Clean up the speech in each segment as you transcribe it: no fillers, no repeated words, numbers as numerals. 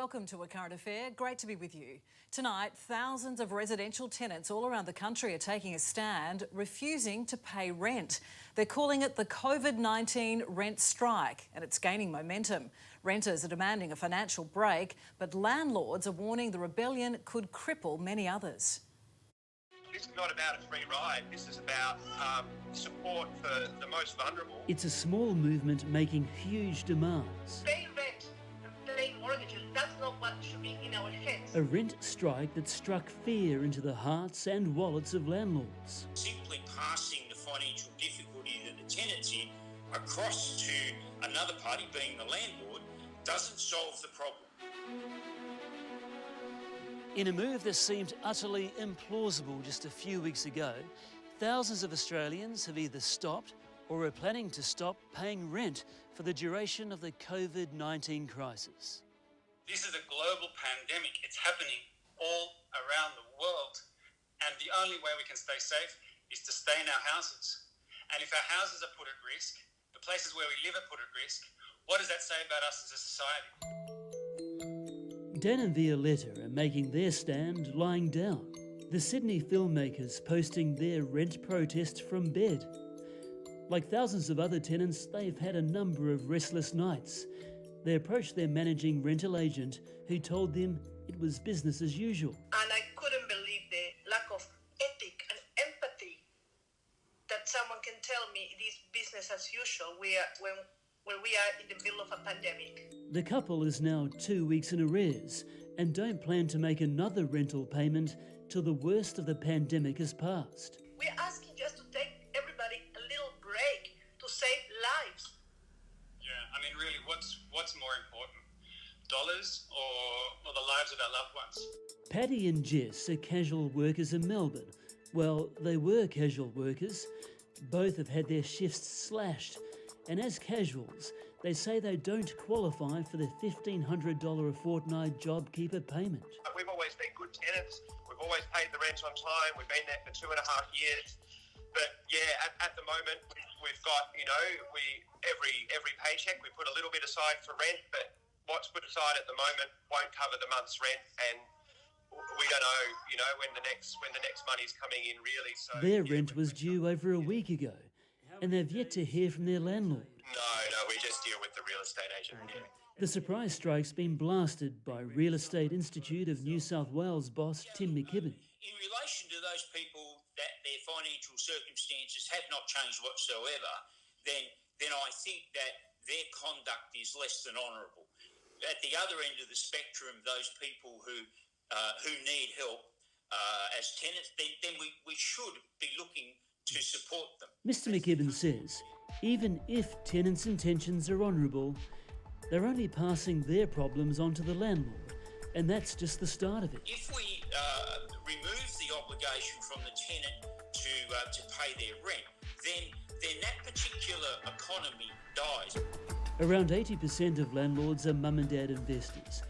Welcome to A Current Affair. Great to be with you. Tonight, thousands of residential tenants all around the country are taking a stand, refusing to pay rent. They're calling it the CoVID19 rent strike, and it's gaining momentum. Renters are demanding a financial break, but landlords are warning the rebellion could cripple many others. This is not about a free ride. This is about support for the most vulnerable. It's a small movement making huge demands. Paying rent and paying mortgages, that's not what should be in our heads. A rent strike that struck fear into the hearts and wallets of landlords. Simply passing the financial difficulty that the tenant's in across to another party, being the landlord, doesn't solve the problem. In a move that seemed utterly implausible just a few weeks ago, thousands of Australians have either stopped or are planning to stop paying rent for the duration of the COVID-19 crisis. This is a global pandemic. It's happening all around the world. And the only way we can stay safe is to stay in our houses. And if our houses are put at risk, the places where we live are put at risk, what does that say about us as a society? Dan and Violetta are making their stand lying down. The Sydney filmmakers posting their rent protest from bed. Like thousands of other tenants, they've had a number of restless nights. They approached their managing rental agent, who told them it was business as usual. And I couldn't believe the lack of ethic and empathy that someone can tell me it is business as usual when we are in the middle of a pandemic. The couple is now 2 weeks in arrears and don't plan to make another rental payment till the worst of the pandemic has passed. We're asking just to take everybody a little break to save lives. Yeah, I mean, really, what's more important? Dollars or the lives of our loved ones? Paddy and Jess are casual workers in Melbourne. Well, they were casual workers. Both have had their shifts slashed. And as casuals, they say they don't qualify for the $1,500 a fortnight JobKeeper payment. We've always been good tenants. We've always paid the rent on time. We've been there for 2.5 years. But yeah, at the moment, we've got, every paycheck, we put a little bit aside for rent, but what's put aside at the moment won't cover the month's rent, and we don't know, when the next money's coming in, really. So their rent was due over a week ago, and they've yet to hear from their landlord. No, we just deal with the real estate agent. Yeah. The surprise strike's been blasted by Real Estate Institute of New South Wales boss Tim McKibben. In relation to those people that their financial circumstances have not changed whatsoever, then I think that their conduct is less than honourable. At the other end of the spectrum, those people who need help as tenants, then we should be looking to support them. Mr McKibben says, even if tenants' intentions are honourable, they're only passing their problems onto the landlord, and that's just the start of it. If we remove the obligation from the tenant to pay their rent, then that particular economy dies. Around 80% of landlords are mum and dad investors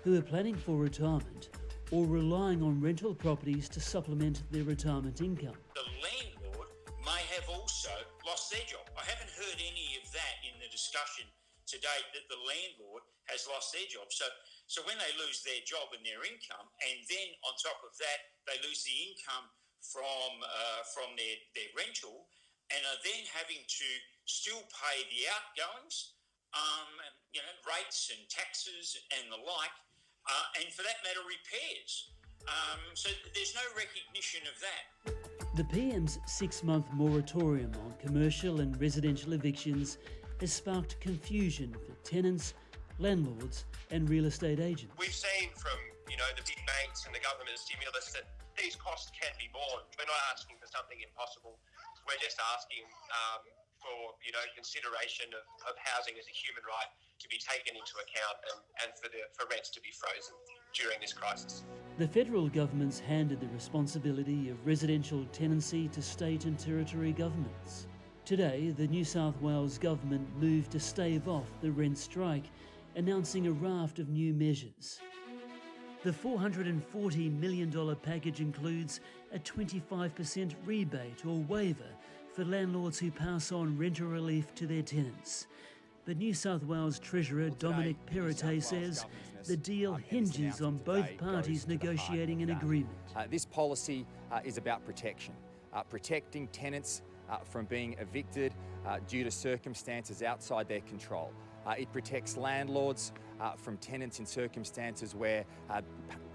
who are planning for retirement or relying on rental properties to supplement their retirement income. The landlord may have also lost their job. I haven't heard any of that in the discussion to date, that the landlord has lost their job. So when they lose their job and their income, and then on top of that, they lose the income from their rental, and are then having to still pay the outgoings, rates and taxes and the like, and for that matter, repairs. So there's no recognition of that. The PM's 6-month moratorium on commercial and residential evictions has sparked confusion for tenants, landlords and real estate agents. We've seen from, the big banks and the government stimulus that these costs can be borne. We're not asking for something impossible. We're just asking for, consideration of housing as a human right to be taken into account and for rents to be frozen during this crisis. The federal government's handed the responsibility of residential tenancy to state and territory governments. Today, the New South Wales government moved to stave off the rent strike, announcing a raft of new measures. The $440 million package includes a 25% rebate or waiver for landlords who pass on rental relief to their tenants. But New South Wales Treasurer Dominic Perrottet says the deal hinges on both parties negotiating an agreement. This policy is about protection, protecting tenants from being evicted due to circumstances outside their control. It protects landlords from tenants in circumstances where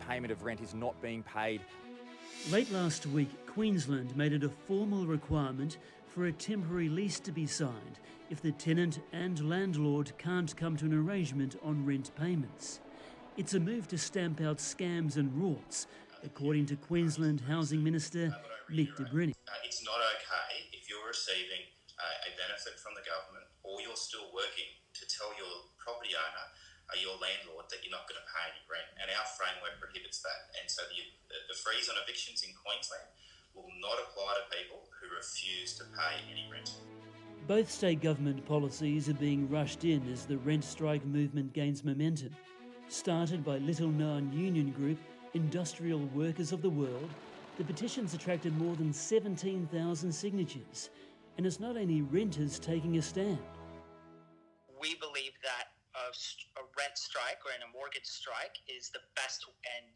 payment of rent is not being paid. Late last week, Queensland made it a formal requirement for a temporary lease to be signed if the tenant and landlord can't come to an arrangement on rent payments. It's a move to stamp out scams and rorts, according to Queensland Housing Minister Nick de Brenni. It's not okay if you're receiving a benefit from the government or you're still working to tell your property owner, your landlord, that you're not going to pay any rent. And our framework prohibits that. And so the freeze on evictions in Queensland will not apply to people who refuse to pay any rent. Both state government policies are being rushed in as the rent strike movement gains momentum. Started by little-known union group Industrial Workers of the World, the petitions attracted more than 17,000 signatures, and it's not only renters taking a stand. We believe that a rent strike or a mortgage strike is the best and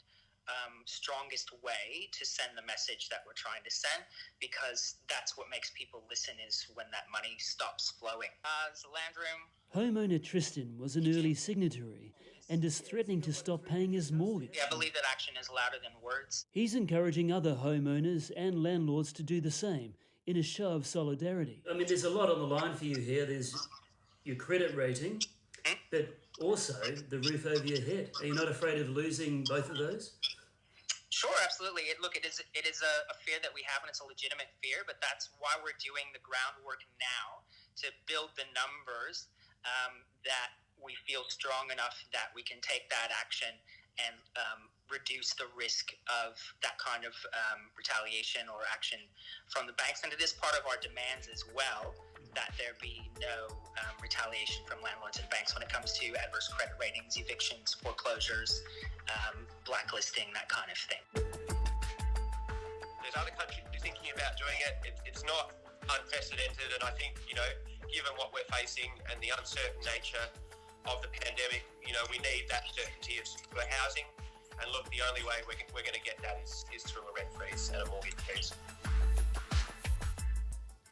strongest way to send the message that we're trying to send, because that's what makes people listen, is when that money stops flowing. As a land room. Homeowner Tristan was an early signatory and is threatening to stop paying his mortgage. I believe that action is louder than words. He's encouraging other homeowners and landlords to do the same in a show of solidarity. I mean, there's a lot on the line for you here. There's your credit rating, but also the roof over your head. Are you not afraid of losing both of those? Sure, absolutely. Look, it is a fear that we have, and it's a legitimate fear, but that's why we're doing the groundwork now to build the numbers that we feel strong enough that we can take that action and reduce the risk of that kind of retaliation or action from the banks. And it is part of our demands as well that there be no retaliation from landlords and banks when it comes to adverse credit ratings, evictions, foreclosures, blacklisting, that kind of thing. There's other countries thinking about doing it. It's not unprecedented, and I think, given what we're facing and the uncertain nature of the pandemic, we need that certainty of secure housing. And look, the only way we're going to get that is through a rent freeze and a mortgage freeze.